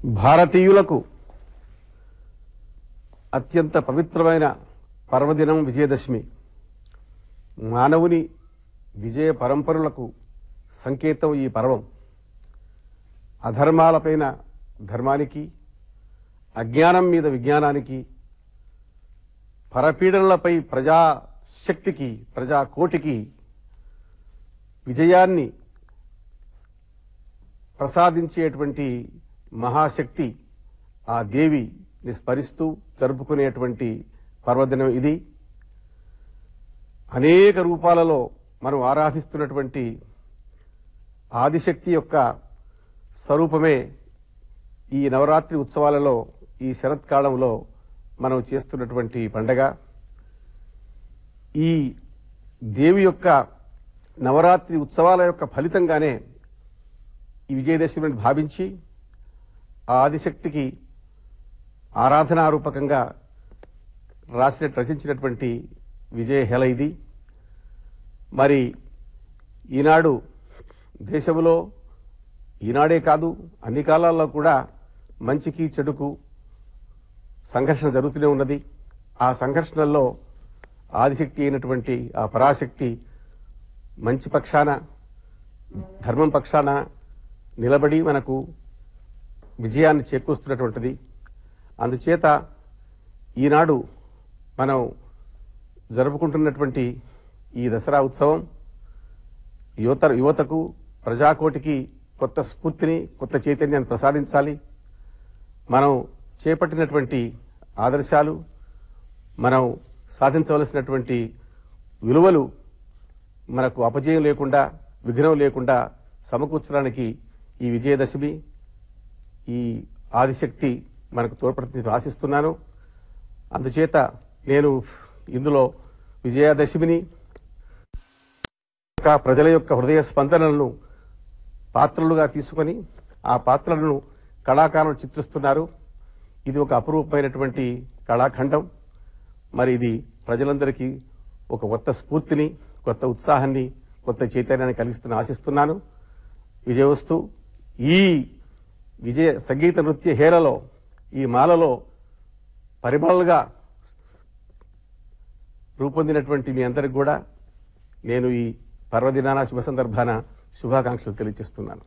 భారతీయులకు అత్యంత పవిత్రమైన పర్వదినం విజయదశమి. మానవుని విజయ పరంపరలకు సంకేతం ఈ పర్వం. అధర్మాలపైన ధర్మానికి, అజ్ఞానం మీద విజ్ఞానానికి, పరపీడనలపై ప్రజాశక్తికి, ప్రజాకోటికి విజయాన్ని ప్రసాదించేటువంటి మహాశక్తి ఆ దేవిని స్మరిస్తూ జరుపుకునేటువంటి పర్వదినం ఇది. అనేక రూపాలలో మనం ఆరాధిస్తున్నటువంటి ఆదిశక్తి యొక్క స్వరూపమే ఈ నవరాత్రి ఉత్సవాలలో, ఈ శరత్కాలంలో మనం చేస్తున్నటువంటి పండగ. ఈ దేవి యొక్క నవరాత్రి ఉత్సవాల యొక్క ఫలితంగానే ఈ విజయదశమిని భావించి ఆ ఆదిశక్తికి ఆరాధనారూపకంగా రచించినటువంటి విజయహేళ ఇది. మరి ఈనాడు దేశంలో, ఈనాడే కాదు అన్ని కాలాల్లో కూడా మంచికి చెడుకు సంఘర్షణ జరుగుతూనే ఉన్నది. ఆ సంఘర్షణల్లో ఆదిశక్తి అయినటువంటి ఆ పరాశక్తి మంచి పక్షాన, ధర్మం పక్షాన నిలబడి మనకు విజయాన్ని చేకూరుస్తున్నటువంటిది. అందుచేత ఈనాడు మనం జరుపుకుంటున్నటువంటి ఈ దసరా ఉత్సవం యువతకు, ప్రజాకోటికి కొత్త స్ఫూర్తిని, కొత్త చైతన్యాన్ని ప్రసాదించాలి. మనం చేపట్టినటువంటి ఆదర్శాలు, మనం సాధించవలసినటువంటి విలువలు మనకు అపజయం లేకుండా, విఘ్నం లేకుండా సమకూర్చడానికి ఈ విజయదశమి, ఈ ఆదిశక్తి మనకు తోడ్పడుతుందని ఆశిస్తున్నాను. అందుచేత నేను ఇందులో విజయదశమిని, ప్రజల యొక్క హృదయ స్పందనలను పాత్రలుగా తీసుకొని ఆ పాత్రలను కళాకారులు చిత్రిస్తున్నారు. ఇది ఒక అపురూపమైనటువంటి కళాఖండం. మరి ఇది ప్రజలందరికీ ఒక కొత్త స్ఫూర్తిని, కొత్త ఉత్సాహాన్ని, కొత్త చైతన్యాన్ని కలిగిస్తుందని ఆశిస్తున్నాను. విజయవస్తు. ఈ విజయ సంగీత నృత్య హేళలో, ఈ మాలలో పరిమళలుగా రూపొందినటువంటి మీ అందరికి కూడా నేను ఈ పర్వదినాన శుభ సందర్భాన శుభాకాంక్షలు తెలియజేస్తున్నాను.